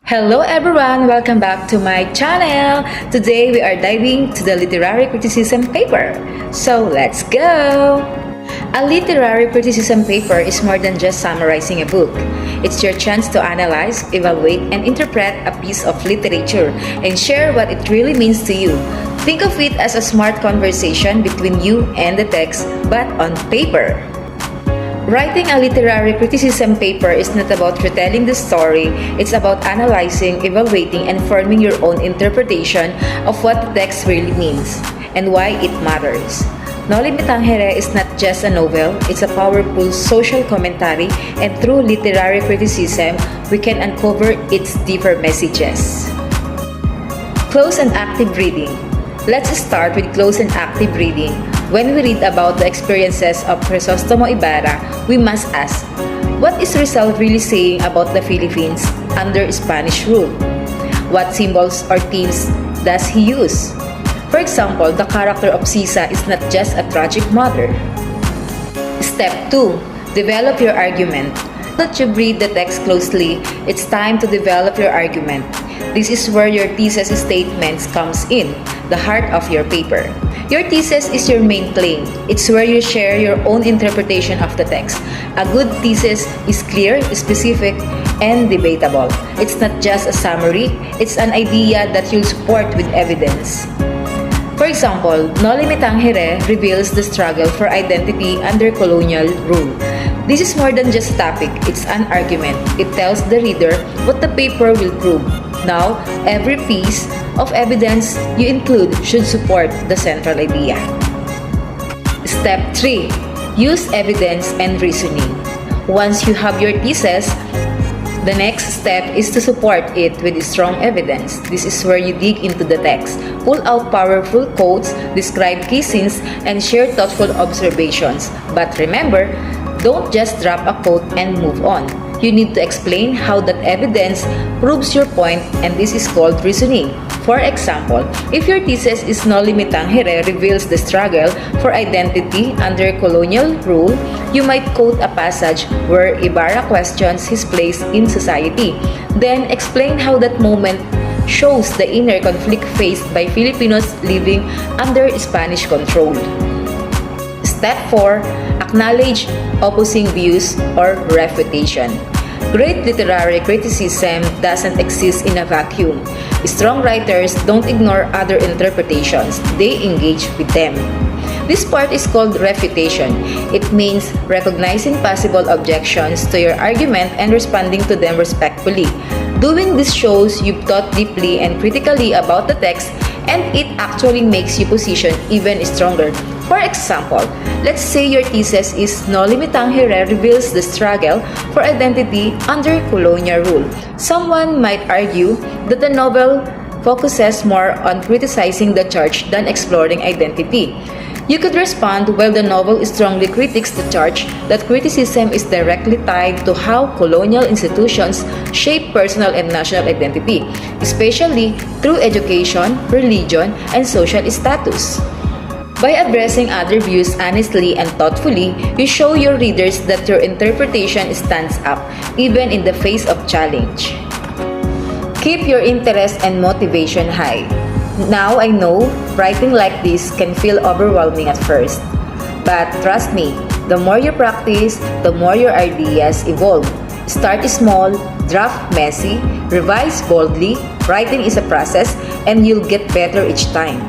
Hello everyone! Welcome back to my channel! Today we are diving to the literary criticism paper. So let's go! A literary criticism paper is more than just summarizing a book. It's your chance to analyze, evaluate, and interpret a piece of literature and share what it really means to you. Think of it as a smart conversation between you and the text, but on paper. Writing a literary criticism paper is not about retelling the story, it's about analyzing, evaluating, and forming your own interpretation of what the text really means and why it matters. No Limitang Here is not just a novel, it's a powerful social commentary, and through literary criticism, we can uncover its deeper messages. Close and active reading. Let's start with close and active reading. When we read about the experiences of Crisostomo Ibarra, we must ask, what is Rizal really saying about the Philippines under Spanish rule? What symbols or themes does he use? For example, the character of Sisa is not just a tragic mother. Step 2. Develop your argument. Now that you've read the text closely, it's time to develop your argument. This is where your thesis statements comes in, the heart of your paper. Your thesis is your main claim. It's where you share your own interpretation of the text. A good thesis is clear, specific, and debatable. It's not just a summary, it's an idea that you'll support with evidence. For example, No Limitang Here reveals the struggle for identity under colonial rule. This is more than just a topic, it's an argument. It tells the reader what the paper will prove. Now, every piece of evidence you include should support the central idea. Step 3. Use evidence and reasoning. Once you have your thesis, the next step is to support it with strong evidence. This is where you dig into the text, pull out powerful quotes, describe key scenes, and share thoughtful observations. But remember, don't just drop a quote and move on. You need to explain how that evidence proves your point, and this is called reasoning. For example, if your thesis is No Limitang Here reveals the struggle for identity under colonial rule, you might quote a passage where Ibarra questions his place in society. Then explain how that moment shows the inner conflict faced by Filipinos living under Spanish control. Step 4. Acknowledge opposing views or refutation. Great literary criticism doesn't exist in a vacuum. Strong writers don't ignore other interpretations, they engage with them. This part is called refutation. It means recognizing possible objections to your argument and responding to them respectfully. Doing this shows you've thought deeply and critically about the text, and it actually makes your position even stronger. For example, let's say your thesis is No Limitang Here reveals the struggle for identity under colonial rule. Someone might argue that the novel focuses more on criticizing the church than exploring identity. You could respond, while the novel strongly critiques the church, that criticism is directly tied to how colonial institutions shape personal and national identity, especially through education, religion, and social status. By addressing other views honestly and thoughtfully, you show your readers that your interpretation stands up, even in the face of challenge. Keep your interest and motivation high. Now I know, writing like this can feel overwhelming at first. But trust me, the more you practice, the more your ideas evolve. Start small, draft messy, revise boldly. Writing is a process, and you'll get better each time.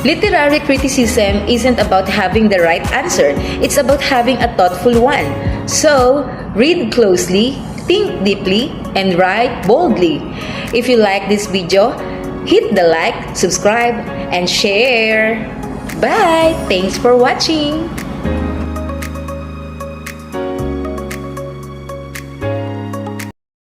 Literary criticism isn't about having the right answer, it's about having a thoughtful one. So, read closely, think deeply, and write boldly. If you like this video, hit the like, subscribe, and share. Bye! Thanks for watching!